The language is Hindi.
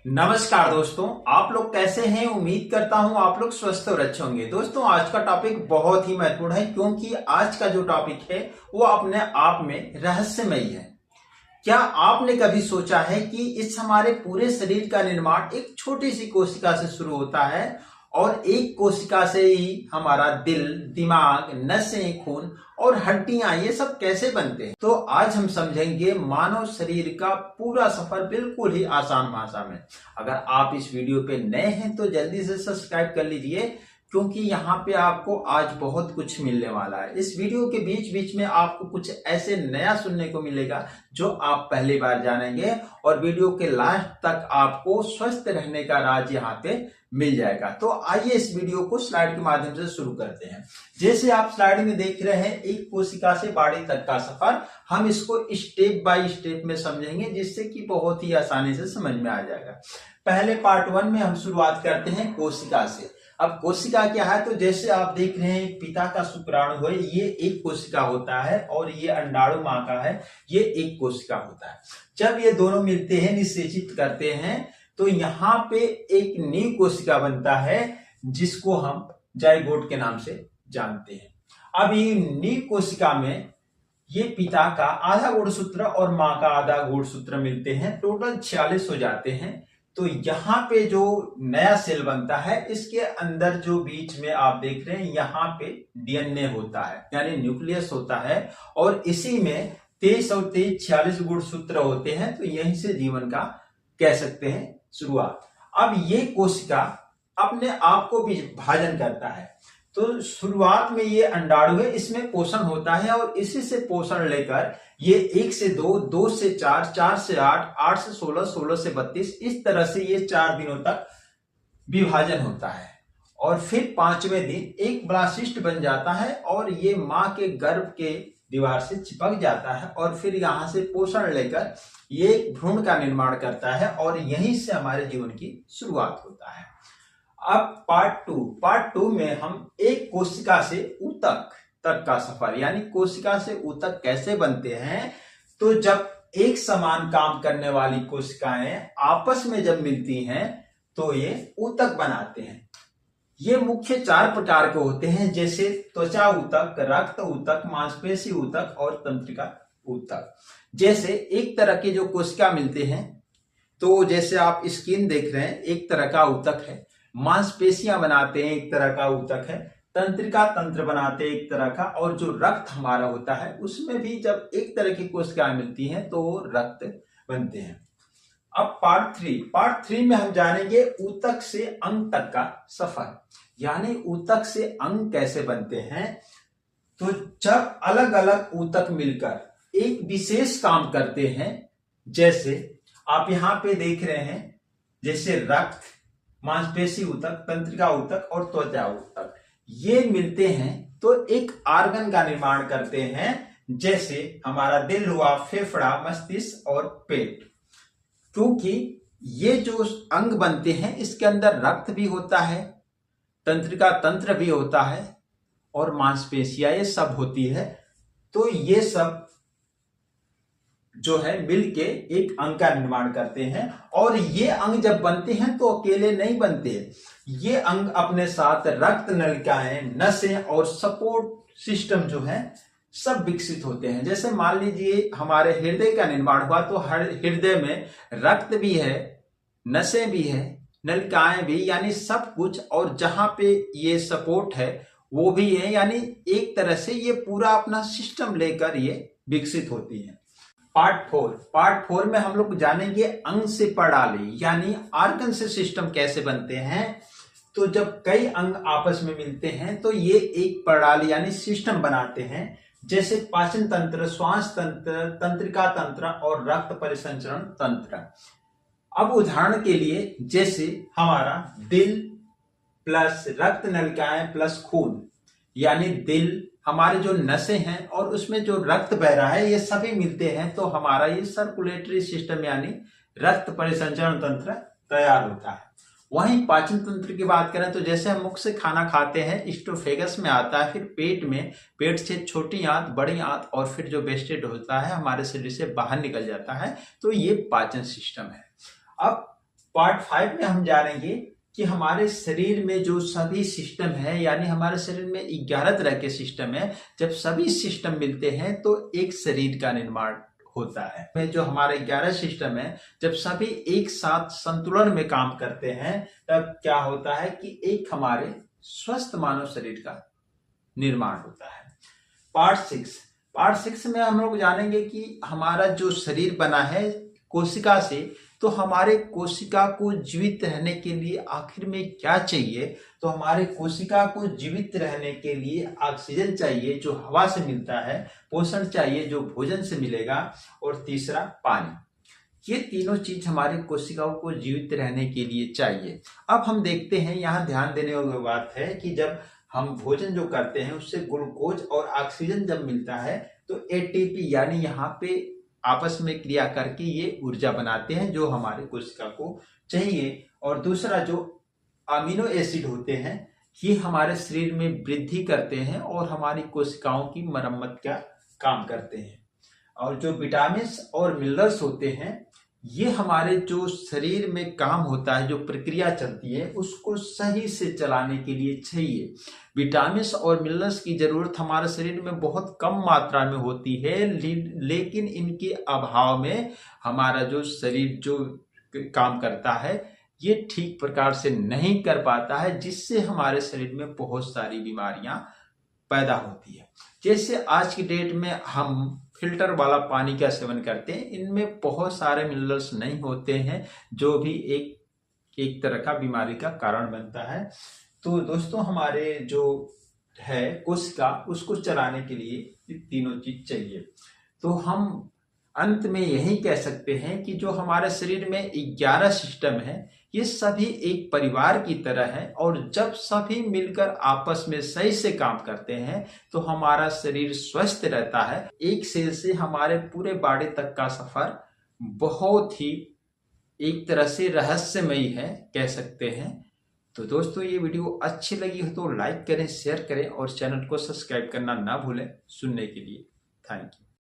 नमस्कार दोस्तों, आप लोग कैसे हैं। उम्मीद करता हूं आप लोग स्वस्थ और अच्छे होंगे। दोस्तों, आज का टॉपिक बहुत ही महत्वपूर्ण है क्योंकि आज का जो टॉपिक है वो अपने आप में रहस्यमयी है। क्या आपने कभी सोचा है कि इस हमारे पूरे शरीर का निर्माण एक छोटी सी कोशिका से शुरू होता है और एक कोशिका से ही हमारा दिल, दिमाग, नसें, खून और हड्डियां ये सब कैसे बनते हैं। तो आज हम समझेंगे मानव शरीर का पूरा सफर बिल्कुल ही आसान भाषा में। अगर आप इस वीडियो पे नए हैं तो जल्दी से सब्सक्राइब कर लीजिए क्योंकि यहाँ पे आपको आज बहुत कुछ मिलने वाला है। इस वीडियो के बीच बीच में आपको कुछ ऐसे नया सुनने को मिलेगा जो आप पहली बार जानेंगे और वीडियो के लास्ट तक आपको स्वस्थ रहने का राज यहाँ पे मिल जाएगा। तो आइए इस वीडियो को स्लाइड के माध्यम से शुरू करते हैं। जैसे आप स्लाइड में देख रहे हैं, एक कोशिका से बॉडी तक का सफर, हम इसको स्टेप बाय स्टेप में समझेंगे जिससे कि बहुत ही आसानी से समझ में आ जाएगा। पहले पार्ट 1 में हम शुरुआत करते हैं कोशिका से। अब कोशिका क्या है, तो जैसे आप देख रहे हैं पिता का शुक्राणु है, ये एक कोशिका होता है और ये अंडाणु मां का है, ये एक कोशिका होता है। जब ये दोनों मिलते हैं, निषेचित करते हैं, तो यहाँ पे एक नीव कोशिका बनता है जिसको हम जाइगोट के नाम से जानते हैं। अब ये नीव कोशिका में ये पिता का आधा गुणसूत्र और मां का आधा गुणसूत्र मिलते हैं, टोटल 46 हो जाते हैं। तो यहाँ पे जो नया सेल बनता है, इसके अंदर जो बीच में आप देख रहे हैं यहाँ पे डीएनए होता है यानी न्यूक्लियस होता है और इसी में 23 और 23 46 गुणसूत्र होते हैं। तो यहीं से जीवन का कह सकते हैं शुरुआत। अब ये कोशिका अपने आप को विभाजन करता है। तो शुरुआत में ये अंडाणु है, इसमें पोषण होता है और इसी से पोषण लेकर ये 1 से 2, 2 से 4, 4 से 8, 8 से 16, 16 से 32, इस तरह से ये 4 दिनों तक विभाजन होता है और फिर 5वें दिन एक ब्लासिस्ट बन जाता है और ये मां के गर्भ के दीवार से चिपक जाता है और फिर यहां से पोषण लेकर ये भ्रूण का निर्माण करता है और यहीं से हमारे जीवन की शुरुआत होता है। अब पार्ट 2 में हम एक कोशिका से ऊतक तक का सफर यानी कोशिका से ऊतक कैसे बनते हैं। तो जब एक समान काम करने वाली कोशिकाएं आपस में जब मिलती हैं तो ये ऊतक बनाते हैं। ये मुख्य 4 प्रकार के होते हैं, जैसे त्वचा ऊतक, रक्त ऊतक, मांसपेशी ऊतक और तंत्रिका ऊतक। जैसे एक तरह के जो कोशिका मिलते हैं, तो जैसे आप स्किन देख रहे हैं, एक तरह का ऊतक है। मांसपेशियां बनाते हैं, एक तरह का ऊतक है। तंत्रिका तंत्र बनाते हैं, एक तरह का। और जो रक्त हमारा होता है उसमें भी जब एक तरह की कोशिकाएं मिलती हैं तो रक्त बनते हैं। अब पार्ट 3 में हम जानेंगे ऊतक से अंग तक का सफर यानी ऊतक से अंग कैसे बनते हैं। तो जब अलग अलग ऊतक मिलकर एक विशेष काम करते हैं, जैसे आप यहां पे देख रहे हैं, जैसे रक्त, मांसपेशी ऊतक, तंत्रिका ऊतक और त्वचा ऊतक, ये मिलते हैं तो एक आर्गन का निर्माण करते हैं, जैसे हमारा दिल हुआ, फेफड़ा, मस्तिष्क और पेट। क्योंकि ये जो अंग बनते हैं इसके अंदर रक्त भी होता है, तंत्रिका तंत्र भी होता है और मांसपेशियां ये सब होती है। तो ये सब जो है मिलके एक अंग का निर्माण करते हैं और ये अंग जब बनते हैं तो अकेले नहीं बनते। ये अंग अपने साथ रक्त नलिकाएं, नसें और सपोर्ट सिस्टम जो है सब विकसित होते हैं। जैसे मान लीजिए हमारे हृदय का निर्माण हुआ तो हृदय में रक्त भी है, नसें भी है, नलिकाएं भी, यानी सब कुछ, और जहां पे ये सपोर्ट है वो भी है, यानी एक तरह से ये पूरा अपना सिस्टम लेकर ये विकसित होती है। पार्ट 4 में हम लोग जानेंगे अंग से प्रणाली यानी आर्गन से सिस्टम कैसे बनते हैं। तो जब कई अंग आपस में मिलते हैं तो ये एक प्रणाली यानी सिस्टम बनाते हैं, जैसे पाचन तंत्र, श्वास तंत्र, तंत्रिका तंत्र और रक्त परिसंचरण तंत्र। अब उदाहरण के लिए, जैसे हमारा दिल प्लस रक्त नलिकाएं प्लस खून, यानी दिल, हमारे जो नसें हैं और उसमें जो रक्त बह रहा है, ये सभी मिलते हैं तो हमारा ये सर्कुलेटरी सिस्टम यानी रक्त परिसंचरण तंत्र तैयार होता है। वहीं पाचन तंत्र की बात करें तो जैसे हम मुख से खाना खाते हैं, इस्टोफेगस में आता है, फिर पेट में, पेट से छोटी आंत, बड़ी आंत और फिर जो वेस्टेज होता है हमारे शरीर से बाहर निकल जाता है, तो ये पाचन सिस्टम है। अब पार्ट 5 में हम जानेंगे कि हमारे शरीर में जो सभी सिस्टम है, यानी हमारे शरीर में 11 तरह के सिस्टम है, जब सभी सिस्टम मिलते हैं तो एक शरीर का निर्माण होता है। जो हमारे 11 सिस्टम है, जब सभी एक साथ संतुलन में काम करते हैं तब क्या होता है कि एक हमारे स्वस्थ मानव शरीर का निर्माण होता है। पार्ट 6 में हम लोग जानेंगे कि हमारा जो शरीर बना है कोशिका से, तो हमारे कोशिका को जीवित रहने के लिए आखिर में क्या चाहिए। तो हमारे कोशिका को जीवित रहने के लिए ऑक्सीजन चाहिए जो हवा से मिलता है, पोषण चाहिए जो भोजन से मिलेगा, और तीसरा पानी। ये तीनों चीज हमारी कोशिकाओं को जीवित रहने के लिए चाहिए। अब हम देखते हैं, यहाँ ध्यान देने वाली बात है कि जब हम भोजन जो करते हैं उससे ग्लूकोज और ऑक्सीजन जब मिलता है तो एटीपी यानी यहाँ पे आपस में क्रिया करके ये ऊर्जा बनाते हैं जो हमारे कोशिका को चाहिए। और दूसरा जो अमीनो एसिड होते हैं ये हमारे शरीर में वृद्धि करते हैं और हमारी कोशिकाओं की मरम्मत का काम करते हैं। और जो विटामिन और मिनरल्स होते हैं ये हमारे जो शरीर में काम होता है, जो प्रक्रिया चलती है उसको सही से चलाने के लिए चाहिए। विटामिन और मिनरल्स की जरूरत हमारे शरीर में बहुत कम मात्रा में होती है, लेकिन इनके अभाव में हमारा जो शरीर जो काम करता है ये ठीक प्रकार से नहीं कर पाता है, जिससे हमारे शरीर में बहुत सारी बीमारियां पैदा होती है। जैसे आज की डेट में हम फिल्टर वाला पानी का सेवन करते हैं, इनमें बहुत सारे मिनरल्स नहीं होते हैं जो भी एक तरह का बीमारी का कारण बनता है। तो दोस्तों हमारे जो है कोशिका उसको चलाने के लिए ये तीनों चीज चाहिए। तो हम अंत में यही कह सकते हैं कि जो हमारे शरीर में 11 सिस्टम है ये सभी एक परिवार की तरह है, और जब सभी मिलकर आपस में सही से काम करते हैं तो हमारा शरीर स्वस्थ रहता है। एक सेल से हमारे पूरे बॉडी तक का सफर बहुत ही एक तरह से रहस्यमयी है कह सकते हैं। तो दोस्तों ये वीडियो अच्छी लगी हो तो लाइक करें, शेयर करें और चैनल को सब्सक्राइब करना ना भूलें। सुनने के लिए थैंक यू।